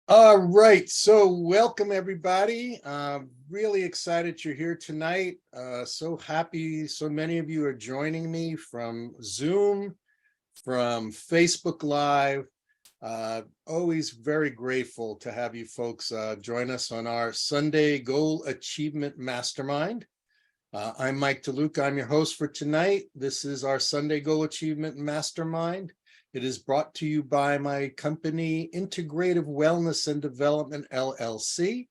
All right, so welcome everybody. Really excited you're here tonight. So happy so many of you are joining me from Zoom, from Facebook Live. Always very grateful to have you folks join us on our Sunday Goal Achievement Mastermind. I'm Mike DeLuca. I'm your host for tonight. This is our Sunday Goal Achievement Mastermind. It is brought to you by my company, Integrative Wellness and Development, LLC.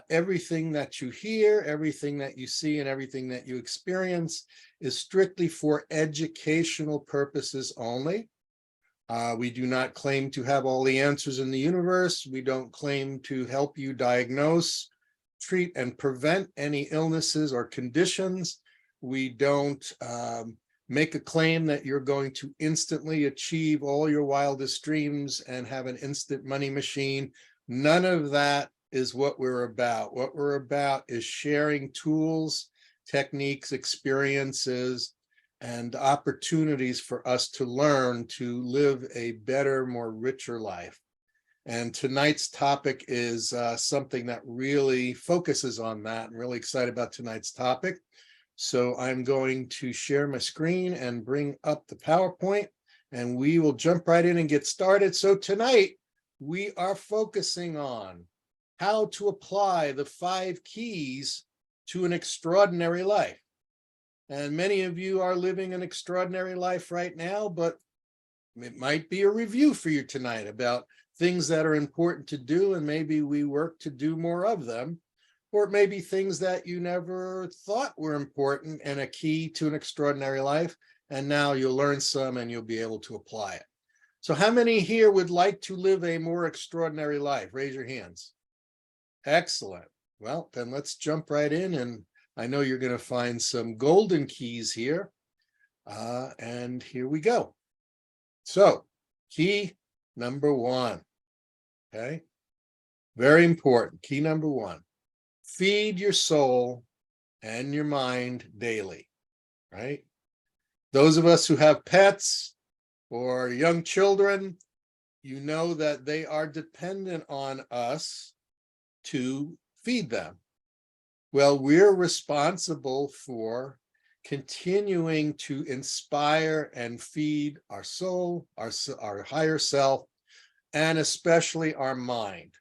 Everything that you hear, everything that you see, and everything that you experience is strictly for educational purposes only. We do not claim to have all the answers in the universe. We don't claim to help you diagnose, treat, and prevent any illnesses or conditions. We don't make a claim that you're going to instantly achieve all your wildest dreams and have an instant money machine. None of that is what we're about. What we're about is sharing tools, techniques, experiences, and opportunities for us to learn to live a better, more richer life. And tonight's topic is something that really focuses on that. I'm really excited about tonight's topic. So I'm going to share my screen and bring up the PowerPoint, and we will jump right in and get started. So tonight, we are focusing on how to apply the 5 keys to an extraordinary life. And many of you are living an extraordinary life right now, but it might be a review for you tonight about things that are important to do, and maybe we work to do more of them. Or it may be things that you never thought were important and a key to an extraordinary life, and now you'll learn some and you'll be able to apply it. So how many here would like to live a more extraordinary life? Raise your hands. Excellent. Well, then let's jump right in, and I know you're going to find some golden keys here. And here we go. So, key number 1, okay? Very important. Key number 1. Feed your soul and your mind daily, right? Those of us who have pets or young children, you know that they are dependent on us to feed them. Well, we're responsible for continuing to inspire and feed our soul, our higher self, and especially our mind.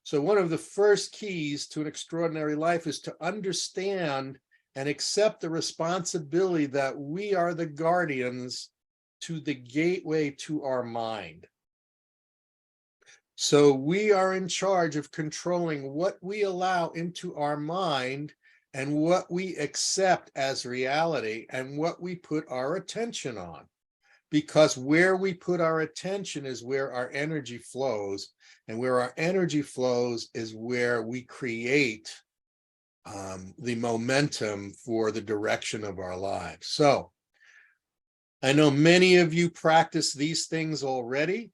So one of the first keys to an extraordinary life is to understand and accept the responsibility that we are the guardians to the gateway to our mind. So we are in charge of controlling what we allow into our mind and what we accept as reality and what we put our attention on. Because where we put our attention is where our energy flows, and where our energy flows is where we create the momentum for the direction of our lives. So I know many of you practice these things already,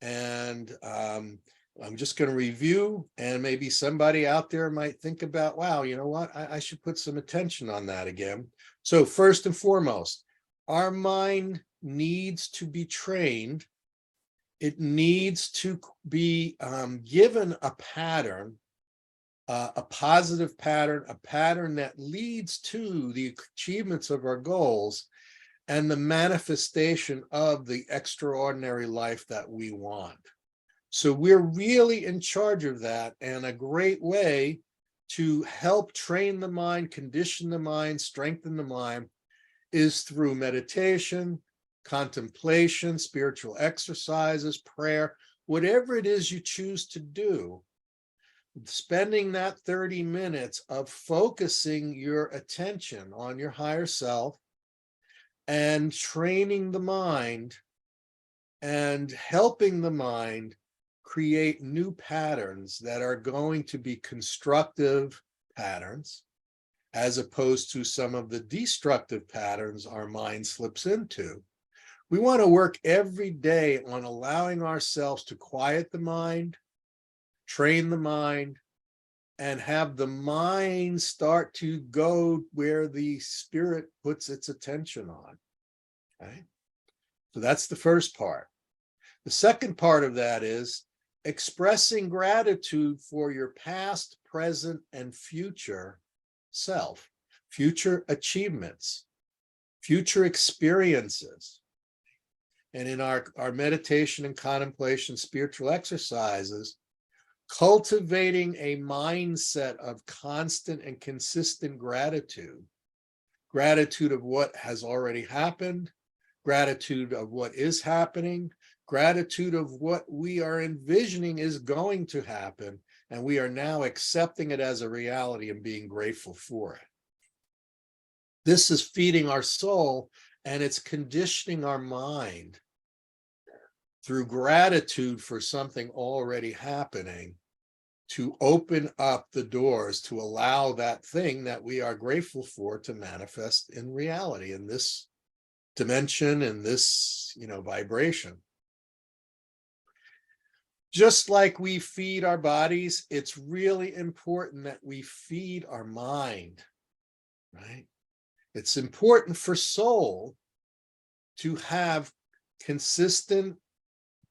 and I'm just going to review, and maybe somebody out there might think about, wow, you know what, I should put some attention on that again. So first and foremost, our mind needs to be trained. It needs to be given a pattern, a positive pattern, a pattern that leads to the achievements of our goals and the manifestation of the extraordinary life that we want. So we're really in charge of that, and a great way to help train the mind, condition the mind, strengthen the mind is through meditation, contemplation, spiritual exercises, prayer, whatever it is you choose to do. Spending that 30 minutes of focusing your attention on your higher self and training the mind and helping the mind create new patterns that are going to be constructive patterns, as opposed to some of the destructive patterns our mind slips into. We want to work every day on allowing ourselves to quiet the mind, train the mind, and have the mind start to go where the spirit puts its attention on. Okay? So that's the first part. The second part of that is expressing gratitude for your past, present, and future self, future achievements, future experiences. And in our meditation and contemplation spiritual exercises, cultivating a mindset of constant and consistent gratitude, gratitude of what has already happened, gratitude of what is happening, gratitude of what we are envisioning is going to happen, and we are now accepting it as a reality and being grateful for it. This is feeding our soul, and it's conditioning our mind through gratitude for something already happening to open up the doors to allow that thing that we are grateful for to manifest in reality, in this dimension, in this, vibration. Just like we feed our bodies, it's really important that we feed our mind, right? It's important for soul to have consistent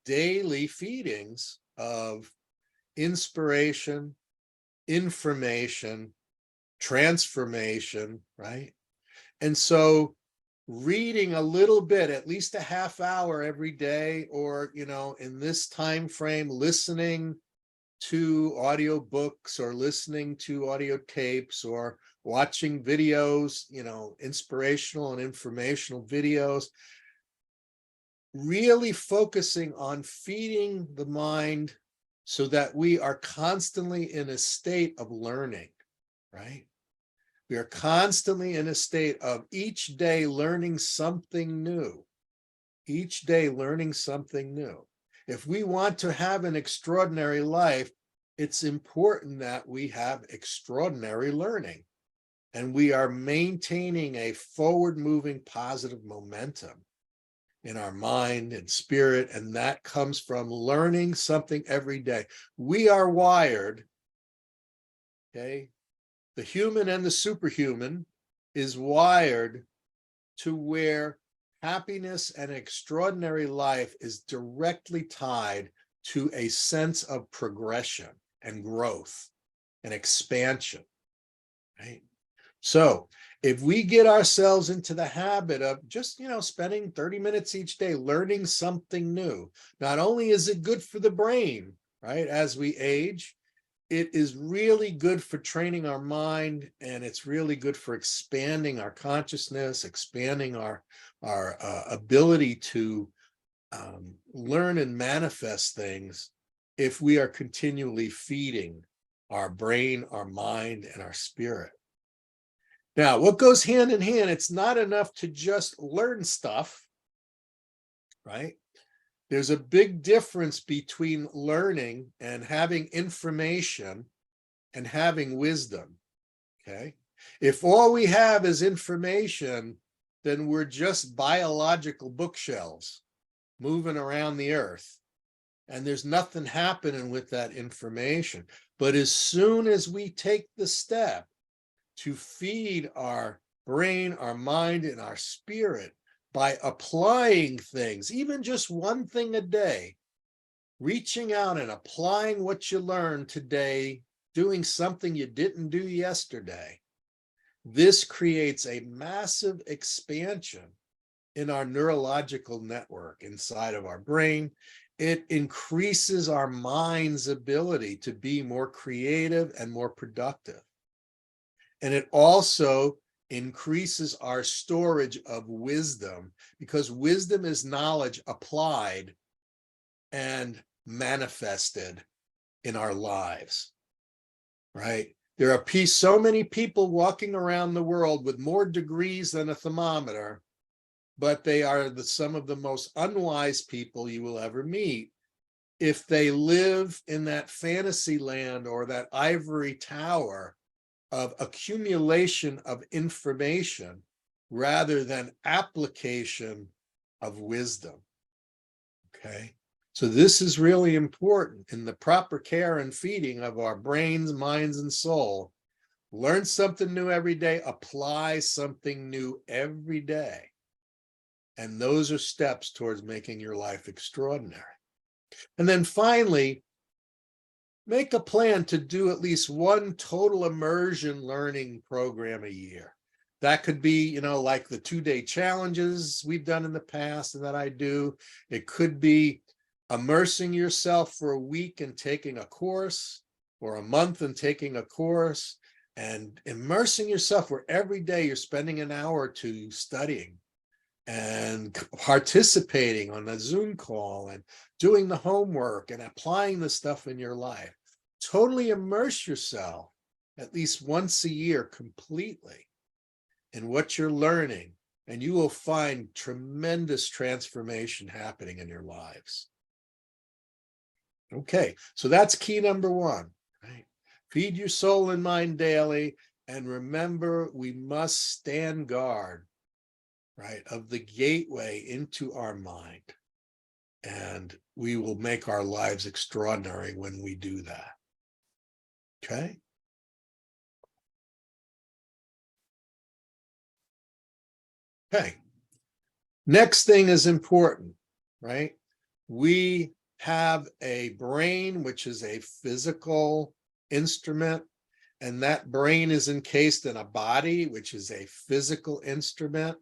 daily feedings of inspiration, information, transformation, right? And so reading a little bit, at least a half hour every day, or, in this time frame, listening to audio books or listening to audio tapes or watching videos, inspirational and informational videos, really focusing on feeding the mind so that we are constantly in a state of learning, right? We are constantly in a state of each day learning something new, each day learning something new. If we want to have an extraordinary life, it's important that we have extraordinary learning and we are maintaining a forward-moving positive momentum in our mind and spirit, and that comes from learning something every day. We are wired, okay? The human and the superhuman is wired to where happiness and extraordinary life is directly tied to a sense of progression and growth and expansion, right? So if we get ourselves into the habit of just, spending 30 minutes each day learning something new, not only is it good for the brain, right, as we age, it is really good for training our mind, and it's really good for expanding our consciousness, expanding our ability to learn and manifest things if we are continually feeding our brain, our mind, and our spirit. Now, what goes hand in hand, it's not enough to just learn stuff, right? There's a big difference between learning and having information and having wisdom, okay? If all we have is information, then we're just biological bookshelves moving around the earth, and there's nothing happening with that information. But as soon as we take the step to feed our brain, our mind, and our spirit by applying things, even just one thing a day, reaching out and applying what you learned today, doing something you didn't do yesterday, this creates a massive expansion in our neurological network inside of our brain. It increases our mind's ability to be more creative and more productive. And it also increases our storage of wisdom, because wisdom is knowledge applied and manifested in our lives, right? There are so many people walking around the world with more degrees than a thermometer, but they are some of the most unwise people you will ever meet if they live in that fantasy land or that ivory tower of accumulation of information rather than application of wisdom, okay? So this is really important in the proper care and feeding of our brains, minds, and soul. Learn something new every day, apply something new every day. And those are steps towards making your life extraordinary. And then finally, make a plan to do at least one total immersion learning program a year. That could be, like the 2-day challenges we've done in the past and that I do. It could be immersing yourself for a week and taking a course, or a month and taking a course, and immersing yourself where every day you're spending an hour or two studying and participating on a Zoom call and doing the homework and applying the stuff in your life. Totally immerse yourself at least once a year completely in what you're learning, and you will find tremendous transformation happening in your lives. Okay, so that's key number one, right? Feed your soul and mind daily, and remember, we must stand guard, right, of the gateway into our mind. And we will make our lives extraordinary when we do that. Okay? Okay. Next thing is important, right? We have a brain, which is a physical instrument, and that brain is encased in a body, which is a physical instrument.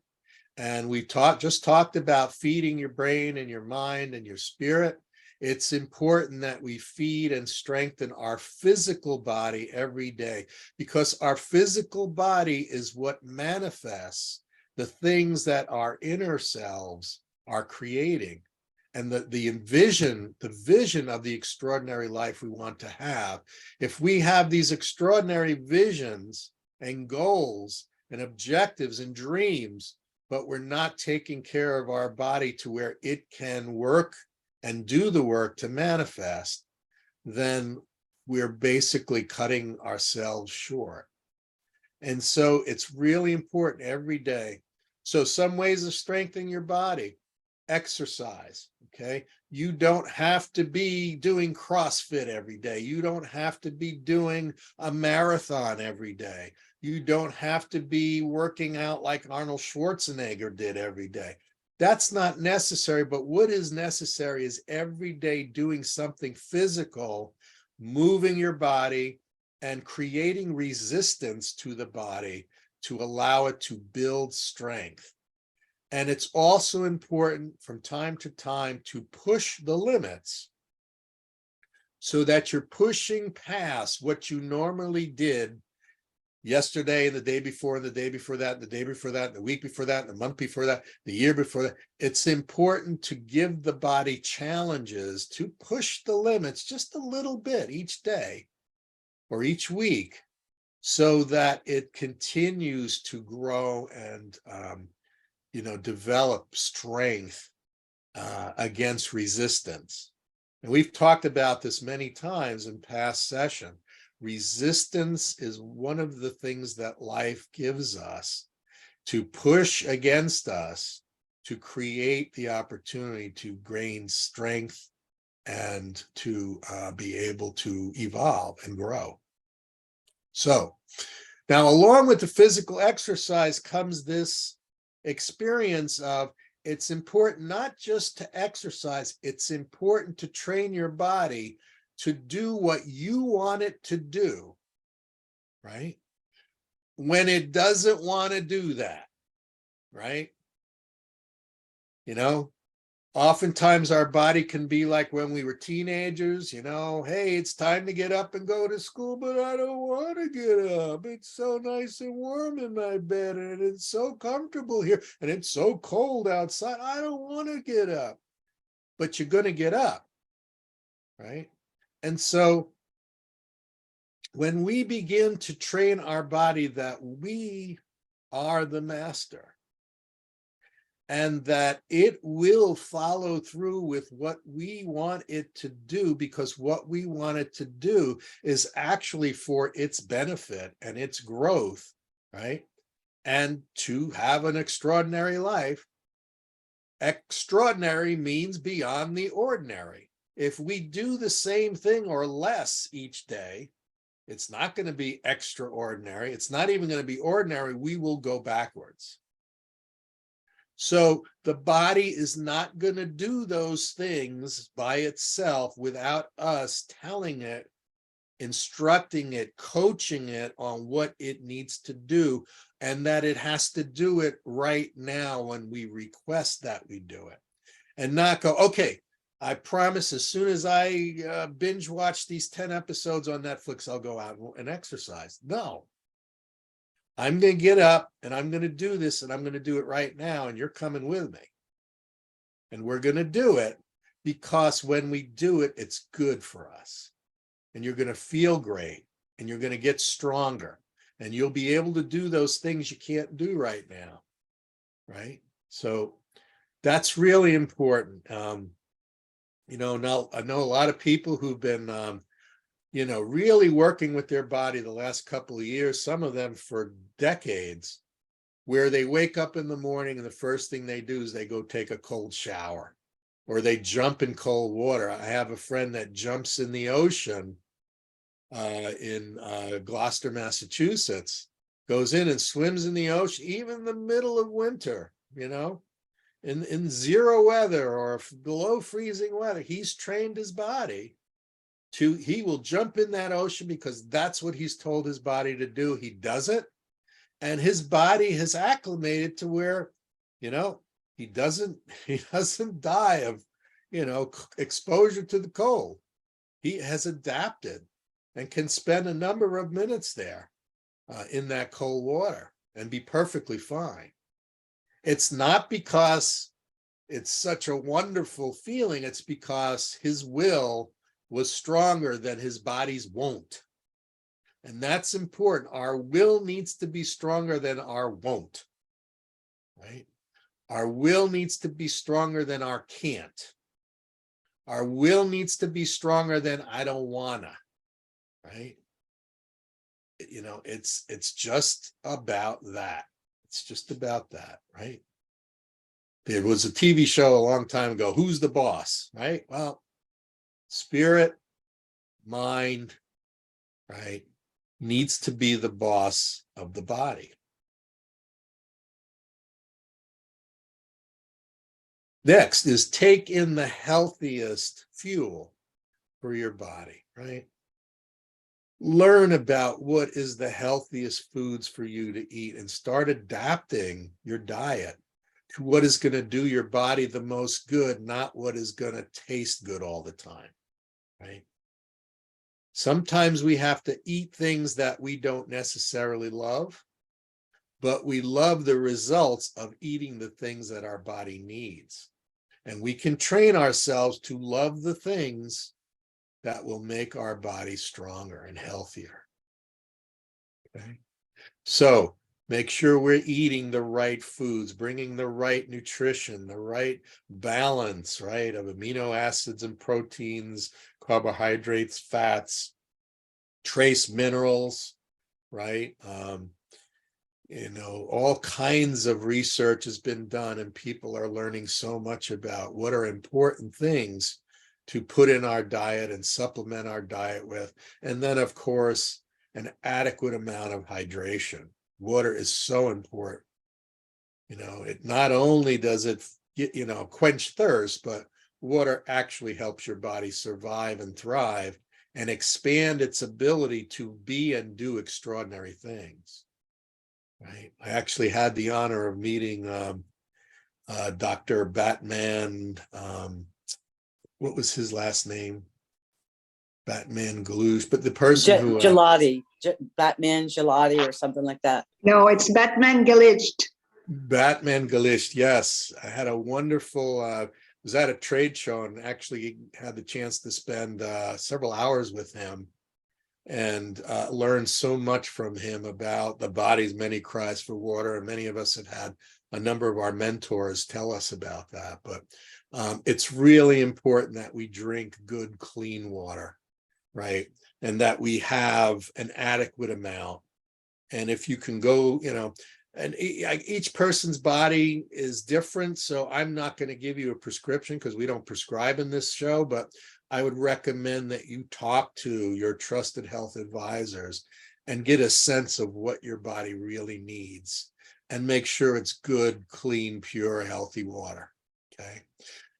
And we just talked about feeding your brain and your mind and your spirit. It's important that we feed and strengthen our physical body every day, because our physical body is what manifests the things that our inner selves are creating, and the vision of the extraordinary life we want to have. If we have these extraordinary visions and goals and objectives and dreams, but we're not taking care of our body to where it can work and do the work to manifest, then we're basically cutting ourselves short. And so it's really important every day. So some ways of strengthening your body: exercise, okay? You don't have to be doing CrossFit every day. You don't have to be doing a marathon every day. You don't have to be working out like Arnold Schwarzenegger did every day. That's not necessary, but what is necessary is every day doing something physical, moving your body and creating resistance to the body to allow it to build strength. And it's also important from time to time to push the limits, so that you're pushing past what you normally did yesterday and the day before and the day before that, and the day before that, and the week before that, and the month before that, the year before that. It's important to give the body challenges to push the limits just a little bit each day or each week, so that it continues to grow and develop strength against resistance. And we've talked about this many times in past sessions. Resistance is one of the things that life gives us to push against us, to create the opportunity to gain strength and to be able to evolve and grow. So now, along with the physical exercise comes this experience of, it's important not just to exercise, it's important to train your body to do what you want it to do, right? When it doesn't want to do that, right? Oftentimes our body can be like when we were teenagers, hey, it's time to get up and go to school, but I don't want to get up. It's so nice and warm in my bed, and it's so comfortable here, and it's so cold outside. I don't want to get up. But you're going to get up, right? And so when we begin to train our body that we are the master, and that it will follow through with what we want it to do, because what we want it to do is actually for its benefit and its growth, right? And to have an extraordinary life. Extraordinary means beyond the ordinary. If we do the same thing or less each day, it's not going to be extraordinary. It's not even going to be ordinary. We will go backwards. So the body is not going to do those things by itself without us telling it instructing it, coaching it on what it needs to do, and that it has to do it right now when we request that we do it, and not go, okay, I promise as soon as I binge watch these 10 episodes on Netflix, I'll go out and exercise. No, I'm going to get up and I'm going to do this, and I'm going to do it right now, and you're coming with me. And we're going to do it because when we do it, it's good for us. And you're going to feel great, and you're going to get stronger, and you'll be able to do those things you can't do right now. Right? So that's really important. Now I know a lot of people who've been, really working with their body the last couple of years, some of them for decades, where they wake up in the morning and the first thing they do is they go take a cold shower, or they jump in cold water. I have a friend that jumps in the ocean in Gloucester, Massachusetts, goes in and swims in the ocean, even in the middle of winter, in zero weather or below freezing weather. He's trained his body he will jump in that ocean because that's what he's told his body to do. He does it, and his body has acclimated to where, he doesn't die of, exposure to the cold. He has adapted and can spend a number of minutes there in that cold water and be perfectly fine. It's not because it's such a wonderful feeling. It's because his will was stronger than his body's won't. And that's important. Our will needs to be stronger than our won't, right? Our will needs to be stronger than our can't. Our will needs to be stronger than I don't wanna, right? It's just about that. It's just about that, right? There was a TV show a long time ago, Who's the Boss, right? Well, spirit, mind, right, needs to be the boss of the body. Next is take in the healthiest fuel for your body, right? Learn about what is the healthiest foods for you to eat and start adapting your diet to what is going to do your body the most good, not what is going to taste good all the time, right? Sometimes we have to eat things that we don't necessarily love, but we love the results of eating the things that our body needs. And we can train ourselves to love the things that will make our body stronger and healthier. Okay? So make sure we're eating the right foods, bringing the right nutrition, the right balance, right, of amino acids and proteins, carbohydrates, fats, trace minerals, right? All kinds of research has been done, and people are learning so much about what are important things to put in our diet and supplement our diet with. And then, of course, an adequate amount of hydration. Water is so important. It not only does it quench thirst, but water actually helps your body survive and thrive and expand its ability to be and do extraordinary things. Right. I actually had the honor of meeting Dr. Batman. What was his last name? Batman Galush, but the person who Gelati, Batman Gelati or something like that. No, it's Batman Glitched. Batman Galush. Yes, I had a wonderful. Was at a trade show and actually had the chance to spend several hours with him and learned so much from him about the body's many cries for water. And many of us have had a number of our mentors tell us about that. But it's really important that we drink good, clean water, right? And that we have an adequate amount. And if you can go, and each person's body is different. So I'm not going to give you a prescription because we don't prescribe in this show, but I would recommend that you talk to your trusted health advisors and get a sense of what your body really needs and make sure it's good, clean, pure, healthy water. Okay.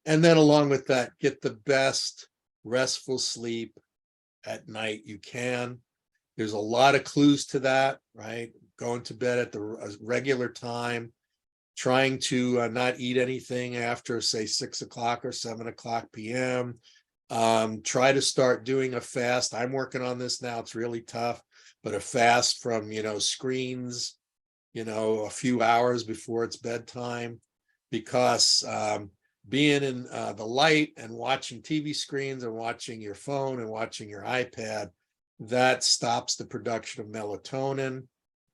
And then along with that, get the best restful sleep at night, you can. There's a lot of clues to that, right? Going to bed at the regular time, trying to not eat anything after, say, 6 o'clock or 7 o'clock p.m. Try to start doing a fast. I'm working on this now. It's really tough, but a fast from, screens, a few hours before it's bedtime, because being in the light and watching TV screens and watching your phone and watching your iPad, that stops the production of melatonin,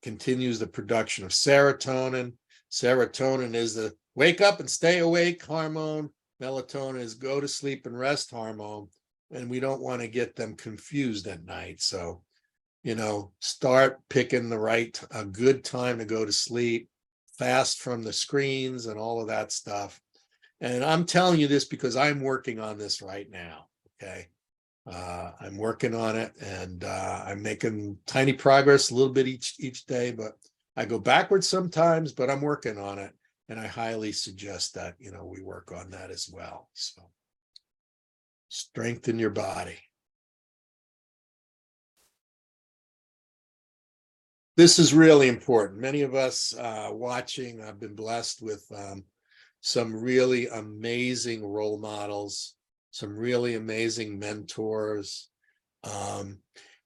continues the production of serotonin. Serotonin is the wake up and stay awake hormone. Melatonin is go to sleep and rest hormone. And we don't want to get them confused at night. So, start picking a good time to go to sleep, fast from the screens and all of that stuff. And I'm telling you this because I'm working on this right now. Okay. I'm working on it, and I'm making tiny progress a little bit each day, but I go backwards sometimes, but I'm working on it. And I highly suggest that, we work on that as well. So strengthen your body. This is really important. Many of us watching, I've been blessed with some really amazing role models, some really amazing mentors.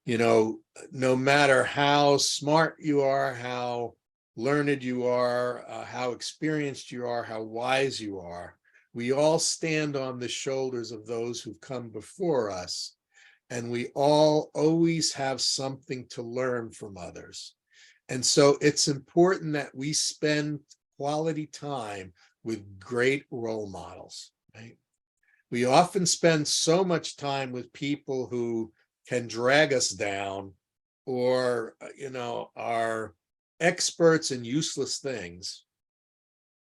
No matter how smart you are, how learned you are, how experienced you are, how wise you are, we all stand on the shoulders of those who've come before us, and we all always have something to learn from others. And so it's important that we spend quality time with great role models, right? We often spend so much time with people who can drag us down, or, are experts in useless things,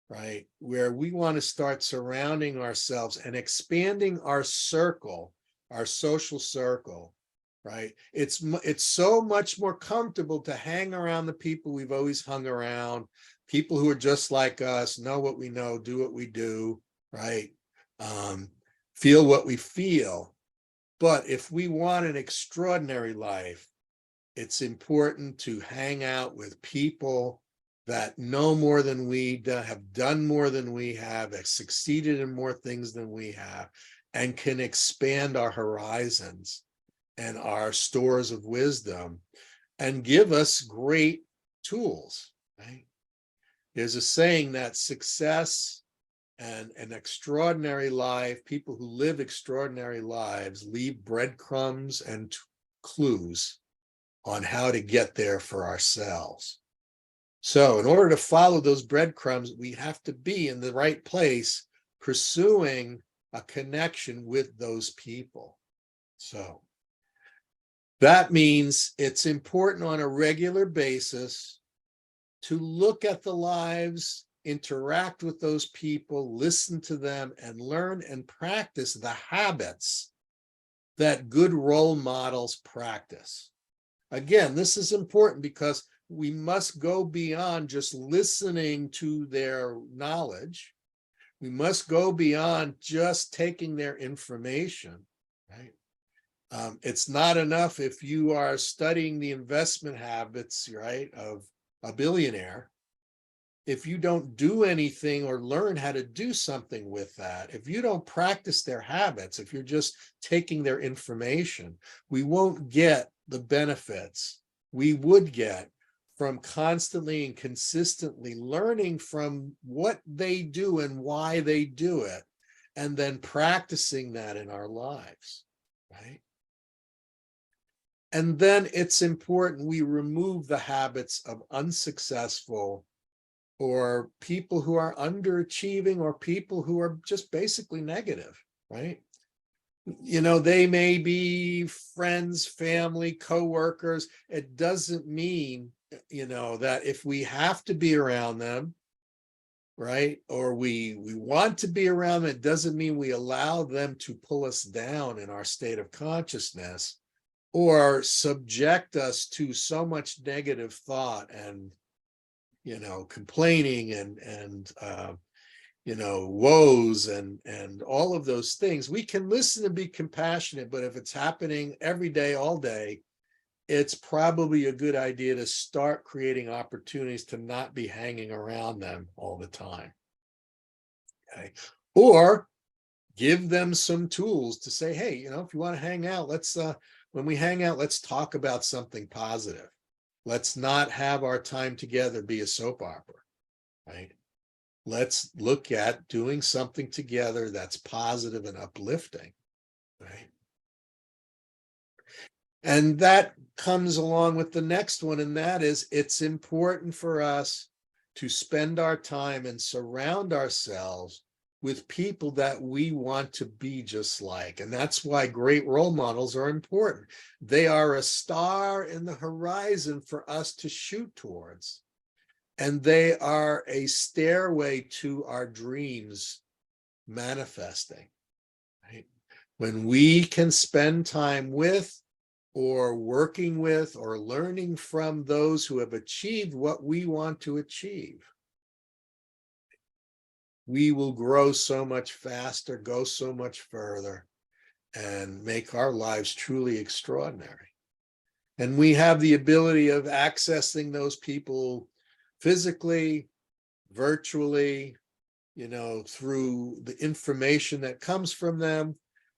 right? Where we want to start surrounding ourselves and expanding our circle, our social circle, right? It's so much more comfortable to hang around the people we've always hung around, people who are just like us, know what we know, do what we do, right? Feel what we feel. But if we want an extraordinary life, it's important to hang out with people that know more than we do, have done more than we have succeeded in more things than we have, and can expand our horizons and our stores of wisdom and give us great tools, right? There's a saying that success and an extraordinary life, people who live extraordinary lives leave breadcrumbs and clues on how to get there for ourselves. So in order to follow those breadcrumbs, we have to be in the right place, pursuing a connection with those people. So that means it's important on a regular basis to look at the lives, interact with those people, listen to them, and learn and practice the habits that good role models practice. Again, this is important because we must go beyond just listening to their knowledge. We must go beyond just taking their information, right? It's not enough if you are studying the investment habits, right, of a billionaire. If you don't do anything or learn how to do something with that, if you don't practice their habits, if you're just taking their information, we won't get the benefits we would get from constantly and consistently learning from what they do and why they do it, and then practicing that in our lives, right? And then it's important we remove the habits of unsuccessful or people who are underachieving or people who are just basically negative, right? They may be friends, family, coworkers. It doesn't mean, that if we have to be around them, right, or we want to be around them, it doesn't mean we allow them to pull us down in our state of consciousness or subject us to so much negative thought and complaining and woes and all of those things. We can listen and be compassionate, but if it's happening every day, all day, it's probably a good idea to start creating opportunities to not be hanging around them all the time. Okay. Or give them some tools to say, hey, if you want to hang out, when we hang out, let's talk about something positive. Let's not have our time together be a soap opera, right? Let's look at doing something together that's positive and uplifting, right? And that comes along with the next one, and that is it's important for us to spend our time and surround ourselves with people that we want to be just like. And that's why great role models are important. They are a star in the horizon for us to shoot towards. And they are a stairway to our dreams manifesting, right? When we can spend time with or working with or learning from those who have achieved what we want to achieve, we will grow so much faster, go so much further, and make our lives truly extraordinary. And we have the ability of accessing those people physically, virtually, through the information that comes from them,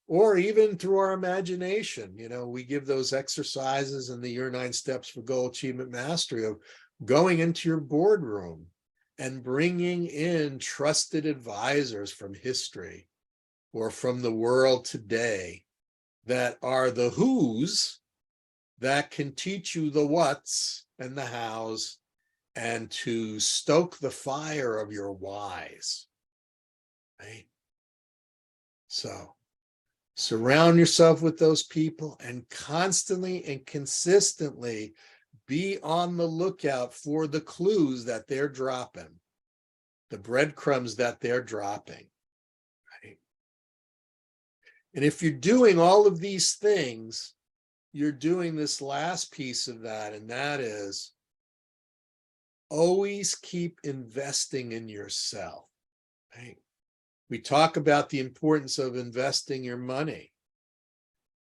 or even through our imagination. We give those exercises in the Your 9 Steps for Goal Achievement Mastery of going into your boardroom and bringing in trusted advisors from history or from the world today that are the who's that can teach you the what's and the how's, and to stoke the fire of your whys, right? So surround yourself with those people and constantly and consistently be on the lookout for the clues that they're dropping, the breadcrumbs that they're dropping, right? And if you're doing all of these things, you're doing this last piece of that, and that is always keep investing in yourself, right? We talk about the importance of investing your money.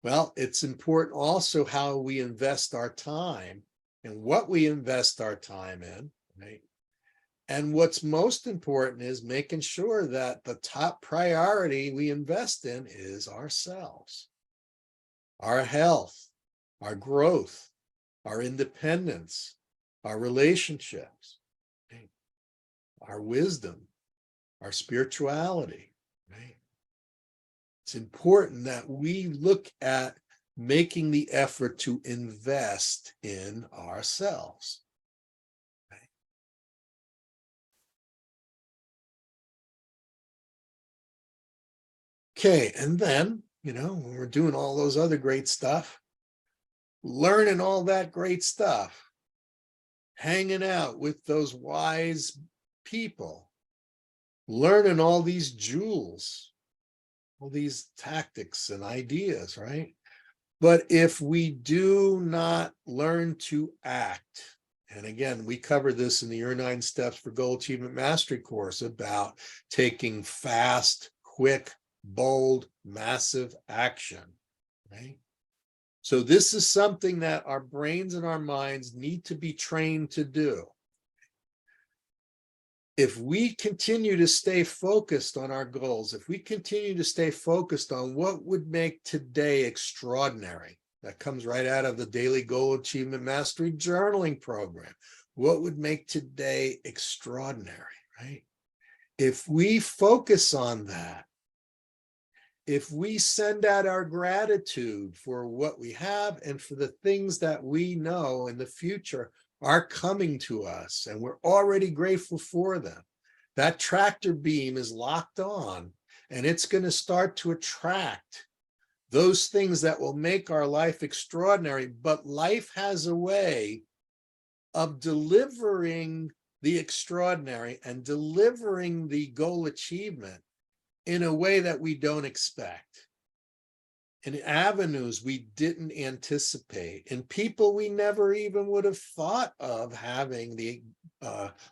Well, it's important also how we invest our time and what we invest our time in, right? And what's most important is making sure that the top priority we invest in is ourselves, our health, our growth, our independence, our relationships, right? Our wisdom, our spirituality, right? It's important that we look at making the effort to invest in ourselves. Right? Okay, and then, when we're doing all those other great stuff, learning all that great stuff, hanging out with those wise people, learning all these jewels, all these tactics and ideas, right? But if we do not learn to act, and again, we cover this in the Your 9 Steps for Goal Achievement Mastery course about taking fast, quick, bold, massive action, right? So this is something that our brains and our minds need to be trained to do. If we continue to stay focused on our goals, if we continue to stay focused on what would make today extraordinary, that comes right out of the Daily Goal Achievement Mastery Journaling Program. What would make today extraordinary, right? If we focus on that, if we send out our gratitude for what we have and for the things that we know in the future are coming to us, and we're already grateful for them, that tractor beam is locked on, and it's going to start to attract those things that will make our life extraordinary. But life has a way of delivering the extraordinary and delivering the goal achievement in a way that we don't expect, in avenues we didn't anticipate, in people we never even would have thought of having the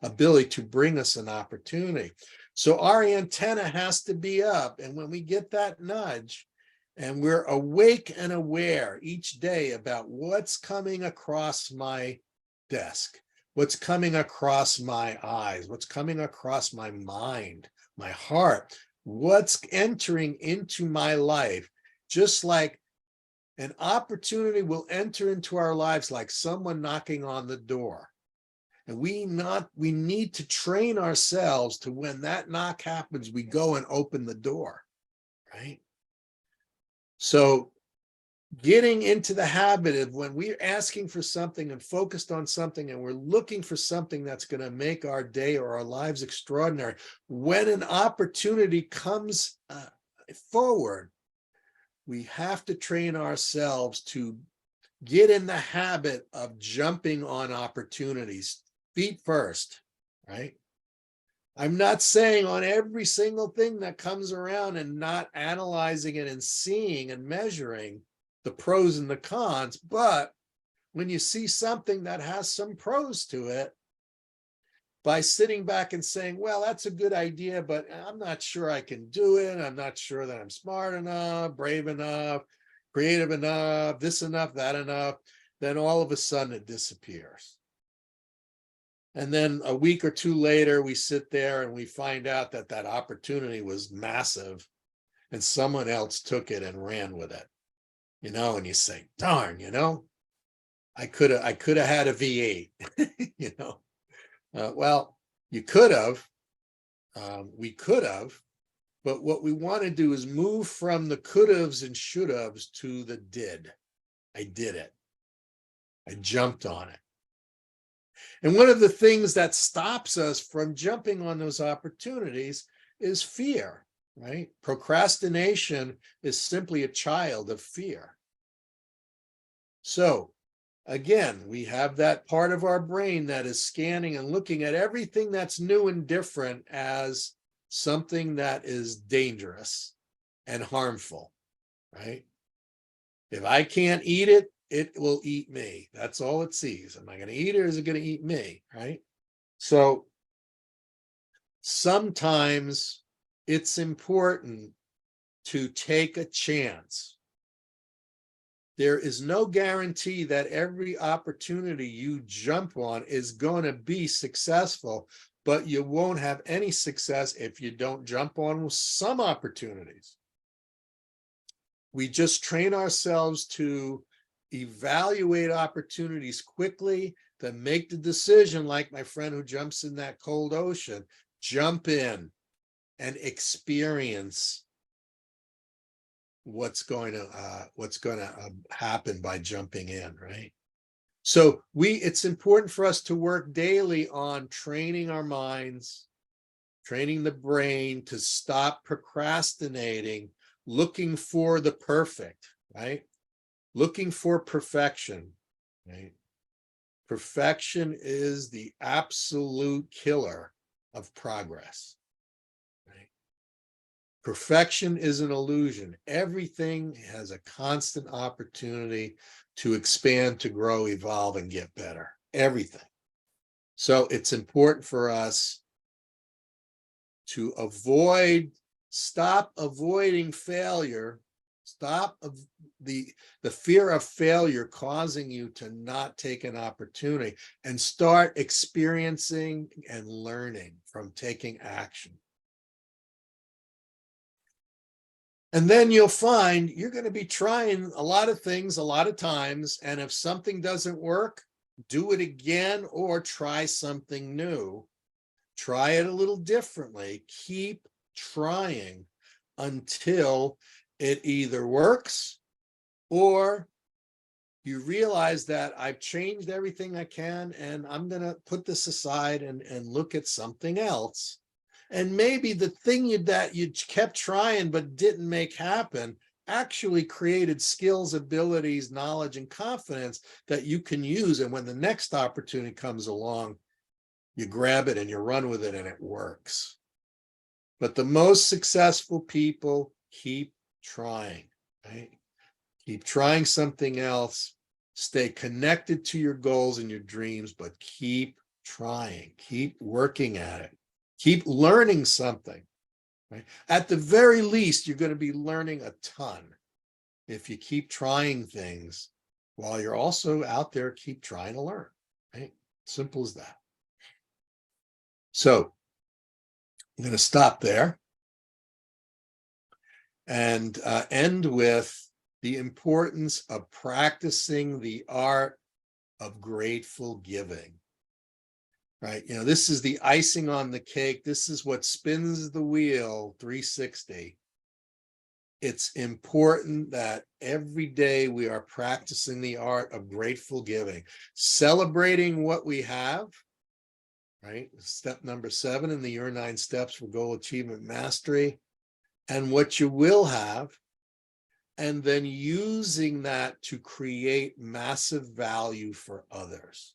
ability to bring us an opportunity. So our antenna has to be up. And when we get that nudge and we're awake and aware each day about what's coming across my desk, what's coming across my eyes, what's coming across my mind, my heart, what's entering into my life, just like an opportunity will enter into our lives like someone knocking on the door. And we need to train ourselves to, when that knock happens, we go and open the door, right? So getting into the habit of when we're asking for something and focused on something and we're looking for something that's going to make our day or our lives extraordinary, when an opportunity comes forward, we have to train ourselves to get in the habit of jumping on opportunities, feet first, right? I'm not saying on every single thing that comes around and not analyzing it and seeing and measuring the pros and the cons, but when you see something that has some pros to it, by sitting back and saying, well, that's a good idea, but I'm not sure I can do it. I'm not sure that I'm smart enough, brave enough, creative enough, this enough, that enough, then all of a sudden it disappears. And then a week or two later, we sit there and we find out that that opportunity was massive and someone else took it and ran with it, and you say, darn, I could have had a V8, well, you could have, we could have, but what we want to do is move from the could haves and should haves to the did. I did it. I jumped on it. And one of the things that stops us from jumping on those opportunities is fear, right? Procrastination is simply a child of fear. So again, we have that part of our brain that is scanning and looking at everything that's new and different as something that is dangerous and harmful, right? If I can't eat it, it will eat me. That's all it sees. Am I going to eat it or is it going to eat me, right? So sometimes it's important to take a chance. There is no guarantee that every opportunity you jump on is going to be successful, but you won't have any success if you don't jump on some opportunities. We just train ourselves to evaluate opportunities quickly, to make the decision, like my friend who jumps in that cold ocean, jump in and experience what's going to happen by jumping in, right? So it's important for us to work daily on training our minds, training the brain to stop procrastinating, looking for the perfect, right? Looking for perfection, right? Perfection is the absolute killer of progress. Perfection is an illusion. Everything has a constant opportunity to expand, to grow, evolve, and get better. Everything. So it's important for us to stop avoiding failure, stop the fear of failure causing you to not take an opportunity, and start experiencing and learning from taking action. And then you'll find you're going to be trying a lot of things a lot of times. And if something doesn't work, do it again or try something new. Try it a little differently. Keep trying until it either works or you realize that I've changed everything I can and I'm going to put this aside and look at something else. And maybe the thing that you kept trying but didn't make happen actually created skills, abilities, knowledge, and confidence that you can use. And when the next opportunity comes along, you grab it and you run with it and it works. But the most successful people keep trying, right? Keep trying something else. Stay connected to your goals and your dreams, but keep trying, keep working at it. Keep learning something, right? At the very least, you're going to be learning a ton if you keep trying things while you're also out there, keep trying to learn, right? Simple as that. So I'm going to stop there and end with the importance of practicing the art of grateful giving, right? You know, this is the icing on the cake. This is what spins the wheel 360. It's important that every day we are practicing the art of grateful giving, celebrating what we have, right? Step number 7 in the Your 9 Steps for Goal Achievement Mastery, and what you will have, and then using that to create massive value for others.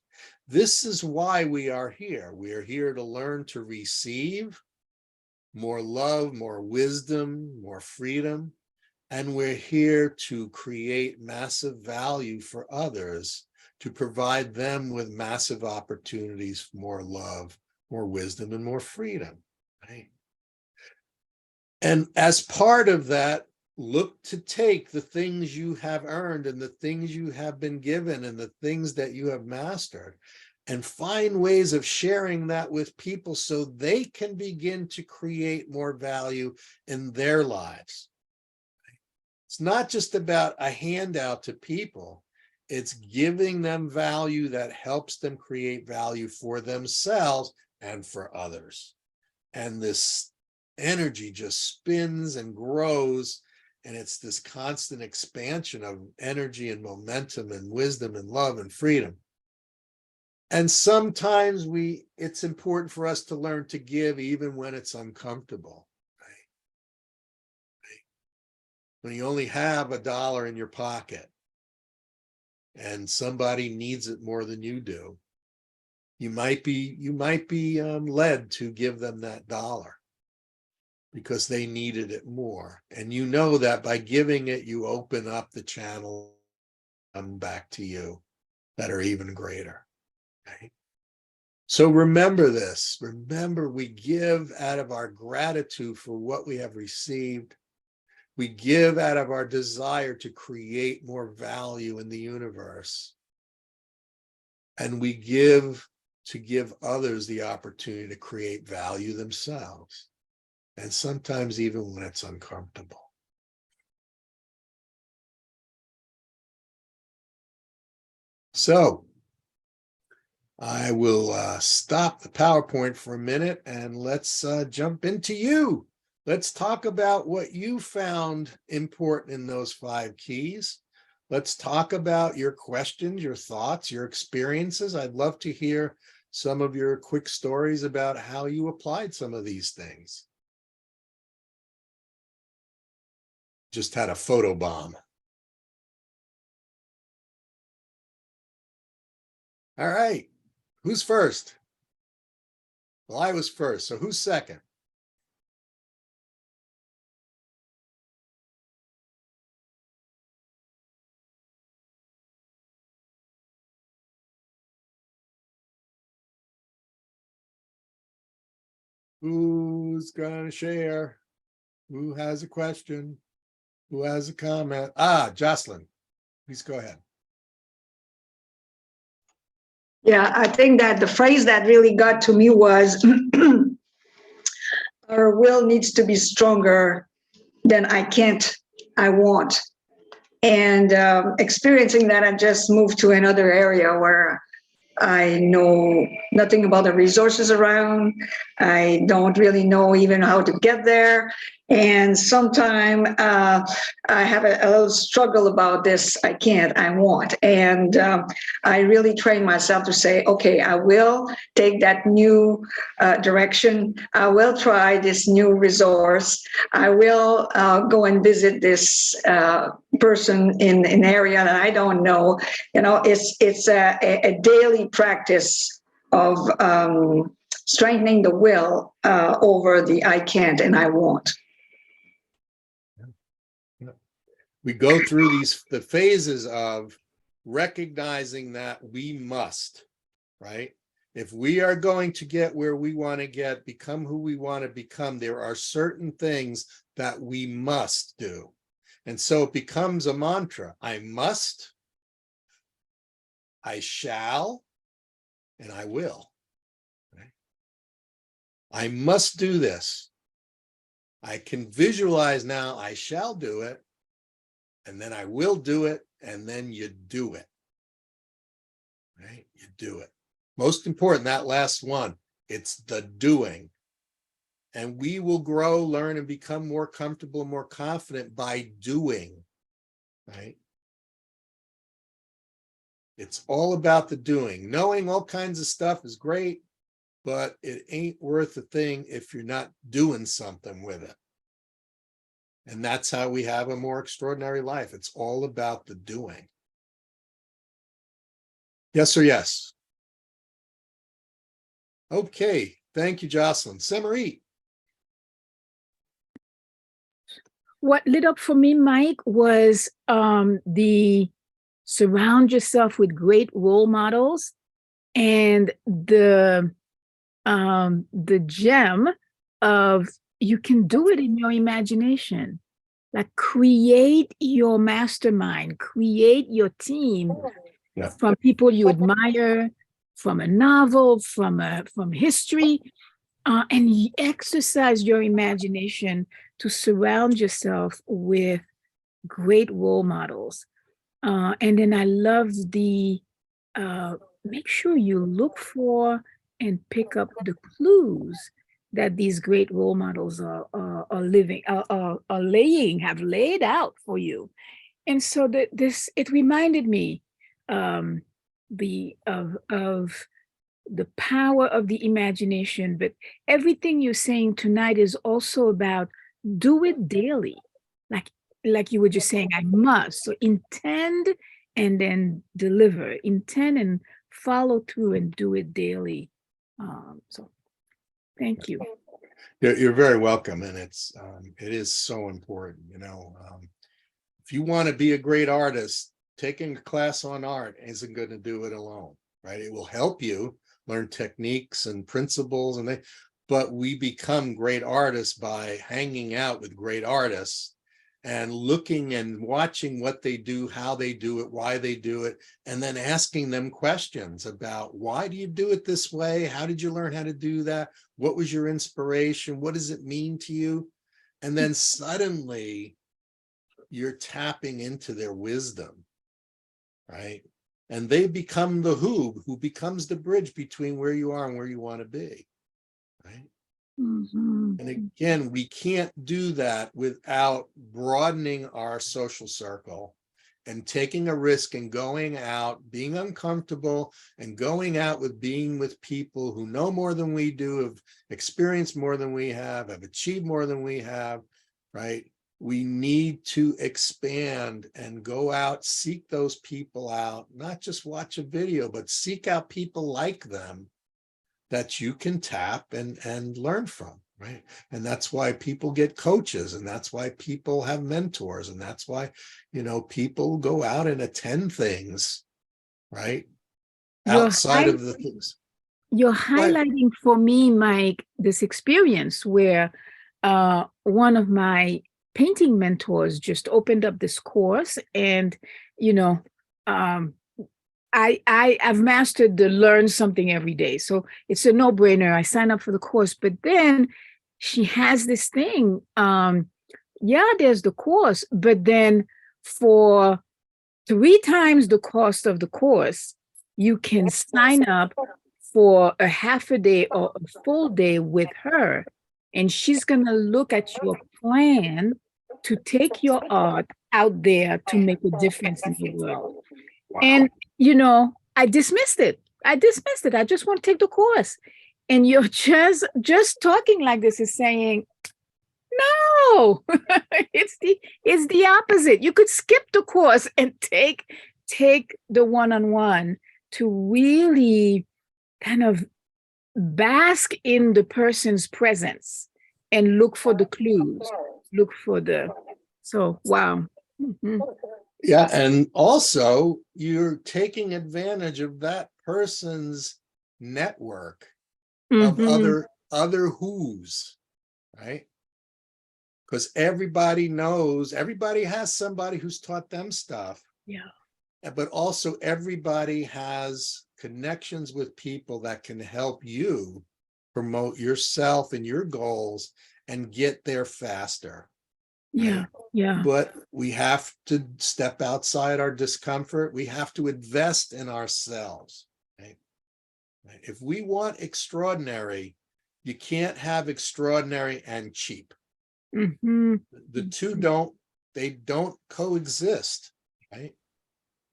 This is why we are here. We are here to learn to receive more love, more wisdom, more freedom. And we're here to create massive value for others, to provide them with massive opportunities for more love, more wisdom, and more freedom, right? And as part of that, look to take the things you have earned and the things you have been given and the things that you have mastered and find ways of sharing that with people so they can begin to create more value in their lives. It's not just about a handout to people. It's giving them value that helps them create value for themselves and for others. And this energy just spins and grows, and it's this constant expansion of energy and momentum and wisdom and love and freedom. And sometimes it's important for us to learn to give even when it's uncomfortable, right? When you only have $1 in your pocket and somebody needs it more than you do, you might be led to give them that dollar because they needed it more. And you know that by giving it, you open up the channel back to you that are even greater, right? So remember this. Remember, we give out of our gratitude for what we have received. We give out of our desire to create more value in the universe. And we give to give others the opportunity to create value themselves. And sometimes even when it's uncomfortable. So I will stop the PowerPoint for a minute and let's jump into you. Let's talk about what you found important in those 5 keys. Let's talk about your questions, your thoughts, your experiences. I'd love to hear some of your quick stories about how you applied some of these things. Just had a photo bomb. All right. Who's first? Well, I was first. So who's second? Who's going to share? Who has a question? Who has a comment? Jocelyn, please go ahead. Yeah, I think that the phrase that really got to me was our will needs to be stronger than I can't, I want. And experiencing that, I just moved to another area where I know nothing about the resources around. I don't really know even how to get there. And sometimes I have a little struggle about this. I can't, I won't. And I really train myself to say, okay, I will take that new direction. I will try this new resource. I will go and visit this person in an area that I don't know. You know, it's a daily practice of strengthening the will over the I can't and I won't. We go through the phases of recognizing that we must, right? If we are going to get where we want to get, become who we want to become, there are certain things that we must do. And so it becomes a mantra. I must, I shall, and I will. Right? I must do this. I can visualize now I shall do it, and then I will do it, and then you do it. Right? You do it. Most important, that last one, it's the doing. And we will grow, learn, and become more comfortable and more confident by doing, right? It's all about the doing. Knowing all kinds of stuff is great, but it ain't worth a thing if you're not doing something with it. And that's how we have a more extraordinary life. It's all about the doing. Yes or yes? Okay, thank you, Jocelyn. Samarit. What lit up for me, Mike, was the surround yourself with great role models, and the gem of you can do it in your imagination. Like, create your mastermind, create your team from people you admire, from a novel, from history, and you exercise your imagination to surround yourself with great role models. And then I love the make sure you look for and pick up the clues that these great role models are have laid out for you. And so it reminded me of the power of the imagination. But everything you're saying tonight is also about do it daily. Like you were just saying, I must. So intend and then deliver. Intend and follow through and do it daily. So thank you. You're very welcome. And it is so important, you know. If you want to be a great artist, taking a class on art isn't going to do it alone, right? It will help you learn techniques and principles, but we become great artists by hanging out with great artists and looking and watching what they do, how they do it, why they do it, and then asking them questions about why do you do it this way? How did you learn how to do that? What was your inspiration? What does it mean to you? And then suddenly you're tapping into their wisdom, right? And they become the who becomes the bridge between where you are and where you want to be, right? Mm-hmm. And again, we can't do that without broadening our social circle and taking a risk and going out, being uncomfortable and going out being with people who know more than we do, have experienced more than we have achieved more than we have, right? We need to expand and go out, seek those people out, not just watch a video, but seek out people like them that you can tap and learn from, right? And that's why people get coaches, and that's why people have mentors, and that's why, you know, people go out and attend things, right? Outside of the things. You're highlighting for me, Mike, this experience where one of my painting mentors just opened up this course, and you know, I've mastered the learn something every day, so it's a no-brainer. I sign up for the course, but then she has this thing. Yeah, there's the course, but then for 3 times the cost of the course, you can sign up for a half a day or a full day with her, and she's gonna look at your plan to take your art out there to make a difference in the world. Wow. And you know, I dismissed it. I just want to take the course. And you're just talking like this is saying, no, it's the opposite. You could skip the course and take the one-on-one to really kind of bask in the person's presence and look for the clues, wow. Mm-hmm. Yeah, and also you're taking advantage of that person's network of Mhm. other who's, right? Because everybody knows, everybody has somebody who's taught them stuff, Yeah. but also everybody has connections with people that can help you promote yourself and your goals and get there faster, Yeah. right? Yeah. But we have to step outside our discomfort. We have to invest in ourselves, right? If we want extraordinary, you can't have extraordinary and cheap. Mhm. The two Mhm. they don't coexist, right?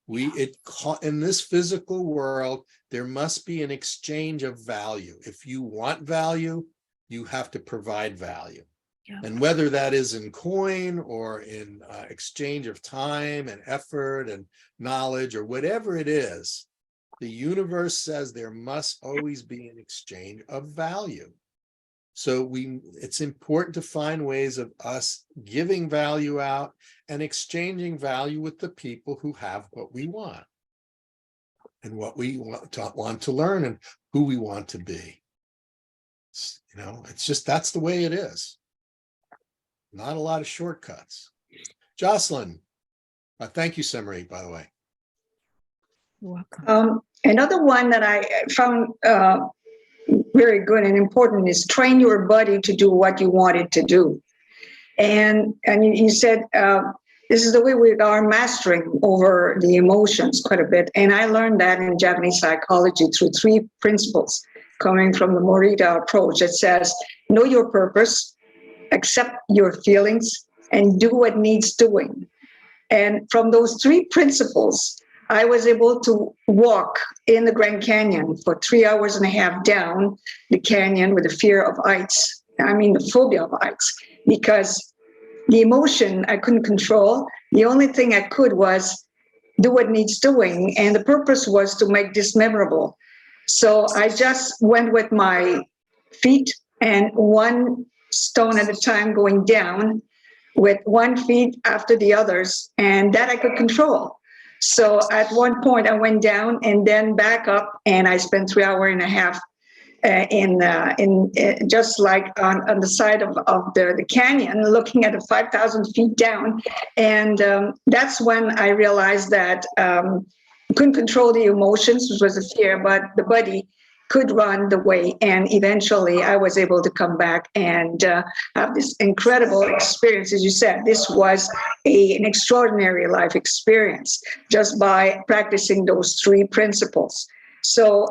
Yeah. In this physical world, there must be an exchange of value. If you want value, you have to provide value. Yeah. And whether that is in coin or in exchange of time and effort and knowledge or whatever it is, the universe says there must always be an exchange of value. So it's important to find ways of us giving value out and exchanging value with the people who have what we want and what we want to learn and who we want to be. It's just, that's the way it is. Not a lot of shortcuts. Jocelyn, thank you, Samarit, by the way. You're welcome. Another one that I found very good and important is train your body to do what you want it to do. And you said this is the way we are mastering over the emotions quite a bit. And I learned that in Japanese psychology through 3 principles coming from the Morita approach. It says, know your purpose, accept your feelings, and do what needs doing. And from those 3 principles, I was able to walk in the Grand Canyon for 3 hours and a half down the canyon with the fear of heights. I mean, the phobia of heights, because the emotion I couldn't control. The only thing I could was do what needs doing. And the purpose was to make this memorable. So I just went with my feet and one stone at a time going down with 1 feet after the others, and that I could control. So at one point I went down and then back up, and I spent 3 hours and a half in just like on the side of the canyon, looking at the 5,000 feet down. And that's when I realized that I couldn't control the emotions, which was a fear, but the body could run the way. And eventually I was able to come back and have this incredible experience. As you said, this was an extraordinary life experience just by practicing those 3 principles. So,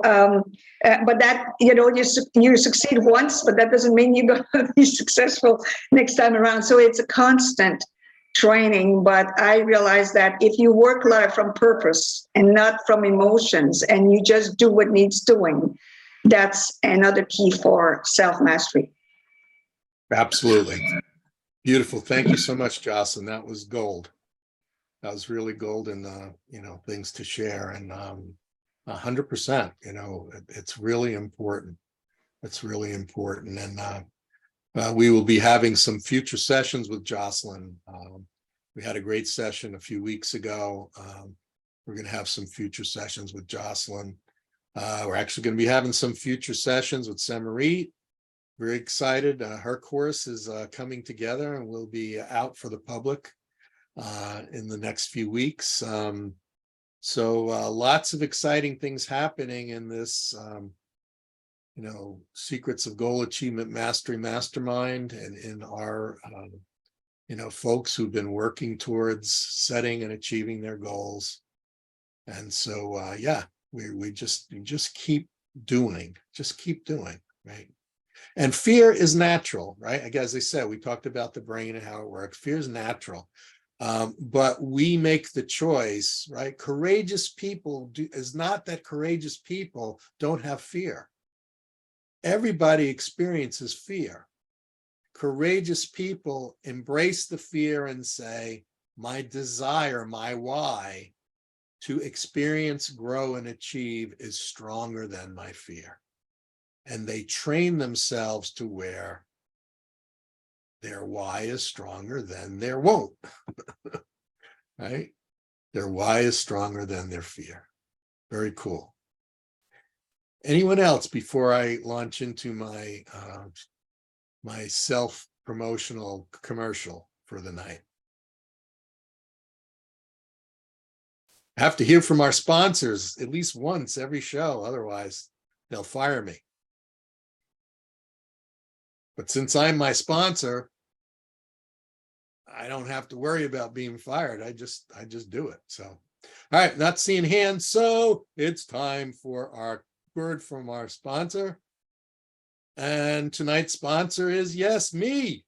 but that, you succeed once, but that doesn't mean you're going to be successful next time around. So it's a constant training. But I realized that if you work life from purpose and not from emotions, and you just do what needs doing, that's another key for self-mastery. Absolutely. Beautiful. Thank you so much, Jocelyn. That was gold. That was really golden, things to share. And 100%, it's really important. It's really important. And we will be having some future sessions with Jocelyn. We had a great session a few weeks ago. We're going to have some future sessions with Jocelyn. We're actually going to be having some future sessions with Samarit. Very excited. Her course is coming together and will be out for the public in the next few weeks. So lots of exciting things happening in this, Secrets of Goal Achievement Mastery Mastermind, and in our, folks who've been working towards setting and achieving their goals. And so, yeah, we just keep doing, right? And fear is natural, right? As I said, we talked about the brain and how it works. Fear is natural. But we make the choice, right? Courageous people is not that courageous people don't have fear. Everybody experiences fear. Courageous people embrace the fear and say, my desire, my why to experience, grow, and achieve is stronger than my fear. And they train themselves to where their why is stronger than their won't, right? Their why is stronger than their fear. Very cool. Anyone else before I launch into my my self-promotional commercial for the night? I have to hear from our sponsors at least once every show, otherwise they'll fire me. But since I'm my sponsor, I don't have to worry about being fired. I just do it. So, all right, not seeing hands. So it's time for our word from our sponsor. And tonight's sponsor is, yes, me.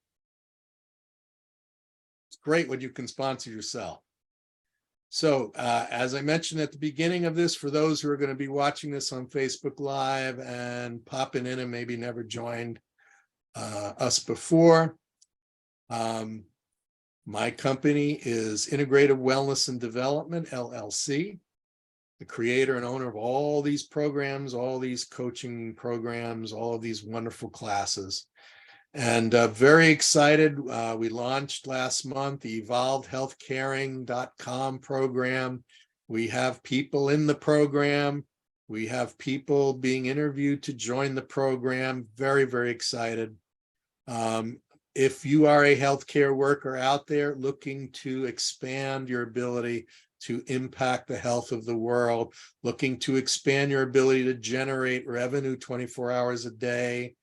It's great when you can sponsor yourself. So as I mentioned at the beginning of this, for those who are going to be watching this on Facebook Live and popping in and maybe never joined us before, my company is Integrative Wellness and Development, LLC, the creator and owner of all these programs, all these coaching programs, all of these wonderful classes. And very excited. We launched last month the evolvedhealthcaring.com program. We have people in the program. We have people being interviewed to join the program. Very, very excited. If you are a healthcare worker out there looking to expand your ability to impact the health of the world, looking to expand your ability to generate revenue 24 hours a day,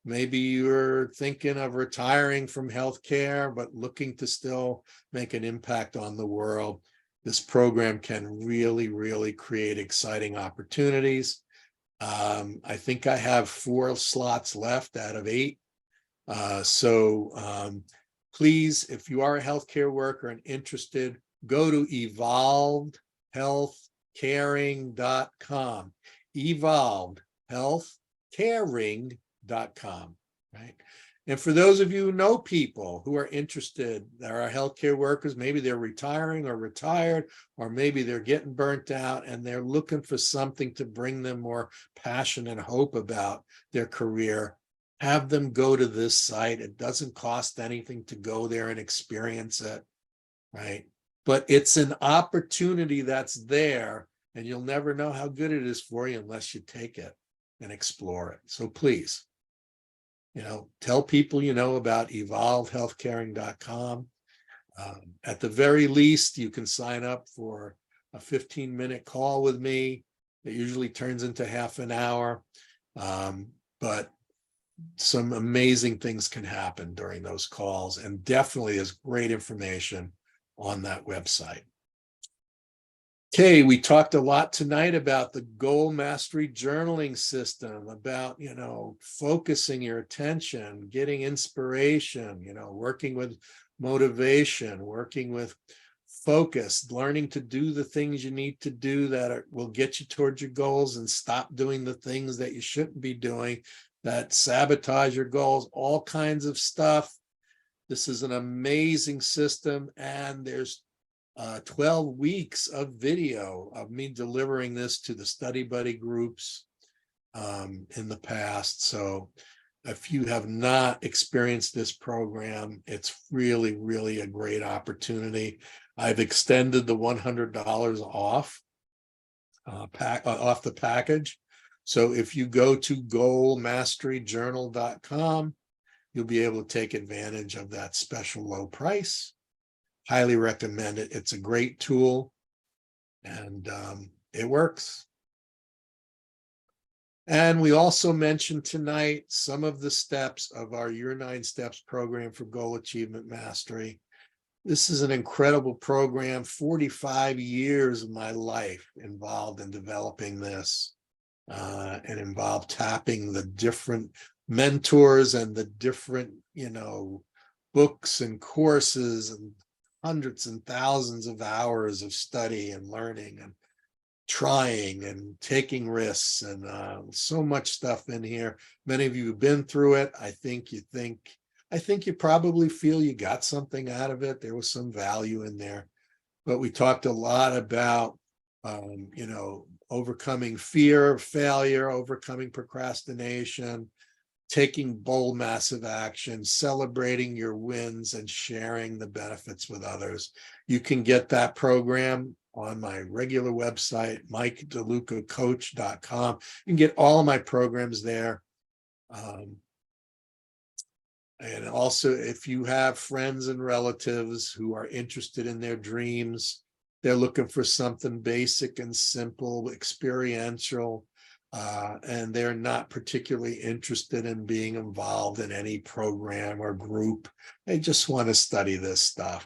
maybe you're thinking of retiring from healthcare, but looking to still make an impact on the world, this program can really, really create exciting opportunities. I think I have 4 slots left out of 8. Please, if you are a healthcare worker and interested, go to evolvedhealthcaring.com. evolvedhealthcaring.com, right? And for those of you who know people who are interested, there are healthcare workers, maybe they're retiring or retired, or maybe they're getting burnt out and they're looking for something to bring them more passion and hope about their career, have them go to this site. It doesn't cost anything to go there and experience it, right? But it's an opportunity that's there, and you'll never know how good it is for you unless you take it and explore it. So please, tell people you know about evolvedhealthcaring.com. At the very least, you can sign up for a 15-minute call with me. It usually turns into half an hour, but some amazing things can happen during those calls, and definitely is great information on that website. Okay, we talked a lot tonight about the goal mastery journaling system, about, focusing your attention, getting inspiration, working with motivation, working with focus, learning to do the things you need to do that will get you towards your goals, and stop doing the things that you shouldn't be doing that sabotage your goals, all kinds of stuff. This is an amazing system, and there's 12 weeks of video of me delivering this to the study buddy groups in the past. So if you have not experienced this program, it's really, really a great opportunity. I've extended the $100 off the package. So if you go to goalmasteryjournal.com, you'll be able to take advantage of that special low price. Highly recommend it. It's a great tool, and it works. And we also mentioned tonight some of the steps of our Your 9 Steps program for Goal Achievement Mastery. This is an incredible program. 45 years of my life involved in developing this, and involved tapping the different mentors and the different, books and courses, and hundreds and thousands of hours of study and learning and trying and taking risks, and so much stuff in here. Many of you have been through it. I think you probably feel you got something out of it. There was some value in there, but we talked a lot about, overcoming fear of failure, overcoming procrastination, taking bold, massive action, celebrating your wins, and sharing the benefits with others. You can get that program on my regular website, MikeDeLucaCoach.com. You can get all of my programs there. And also, if you have friends and relatives who are interested in their dreams, they're looking for something basic and simple, experiential, and they're not particularly interested in being involved in any program or group. They just want to study this stuff.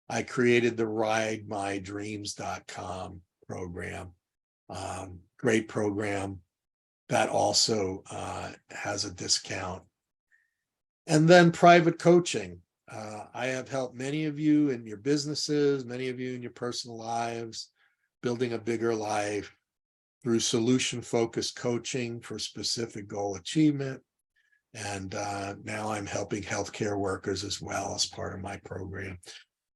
I created the RideMyDreams.com program. Great program that also has a discount. And then private coaching. I have helped many of you in your businesses, many of you in your personal lives, building a bigger life through solution-focused coaching for specific goal achievement. And now I'm helping healthcare workers as well as part of my program.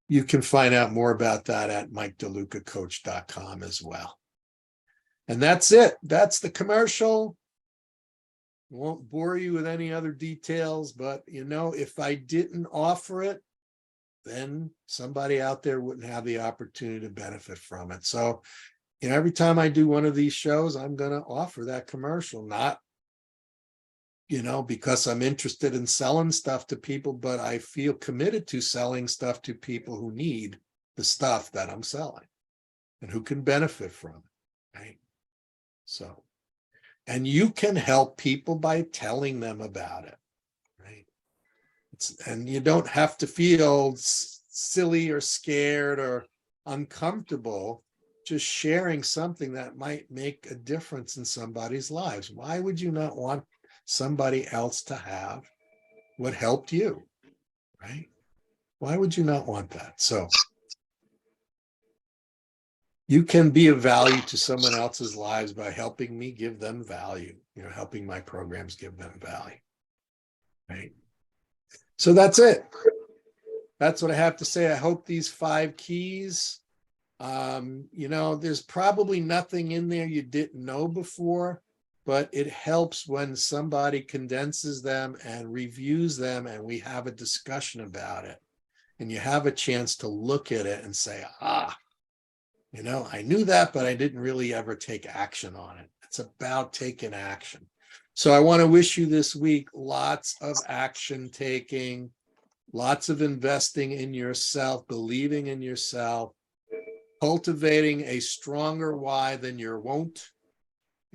You can find out more about that at MikeDeLucaCoach.com as well. And that's it. That's the commercial. Won't bore you with any other details, but if I didn't offer it, then somebody out there wouldn't have the opportunity to benefit from it. So, every time I do one of these shows, I'm going to offer that commercial, not, because I'm interested in selling stuff to people, but I feel committed to selling stuff to people who need the stuff that I'm selling and who can benefit from it, right? So, and you can help people by telling them about it, right? And you don't have to feel silly or scared or uncomfortable just sharing something that might make a difference in somebody's lives. Why would you not want somebody else to have what helped you, right? Why would you not want that? So you can be of value to someone else's lives by helping me give them value, helping my programs give them value, right? So that's it. That's what I have to say. I hope these 5 keys, there's probably nothing in there you didn't know before, but it helps when somebody condenses them and reviews them and we have a discussion about it. And you have a chance to look at it and say, I knew that, but I didn't really ever take action on it. It's about taking action. So I want to wish you this week lots of action taking, lots of investing in yourself, believing in yourself, cultivating a stronger why than your won't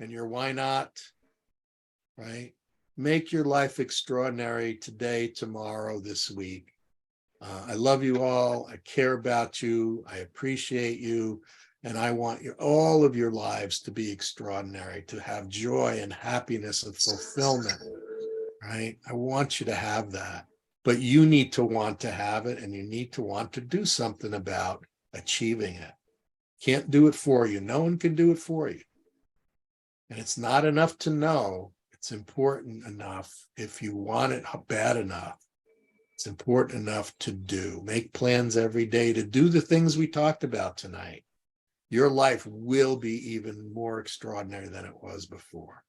and your why not, right? Make your life extraordinary today, tomorrow, this week. I love you all. I care about you. I appreciate you. And I want all of your lives to be extraordinary, to have joy and happiness and fulfillment, right? I want you to have that. But you need to want to have it, and you need to want to do something about achieving it. Can't do it for you. No one can do it for you. And it's not enough to know. It's important enough if you want it bad enough. It's important enough to do. Make plans every day to do the things we talked about tonight. Your life will be even more extraordinary than it was before.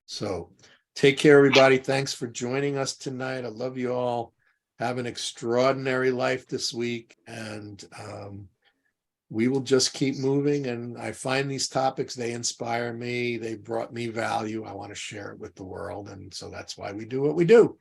So take care, everybody. Thanks for joining us tonight. I love you all. Have an extraordinary life this week. And we will just keep moving. And I find these topics, they inspire me. They brought me value. I want to share it with the world. And so that's why we do what we do.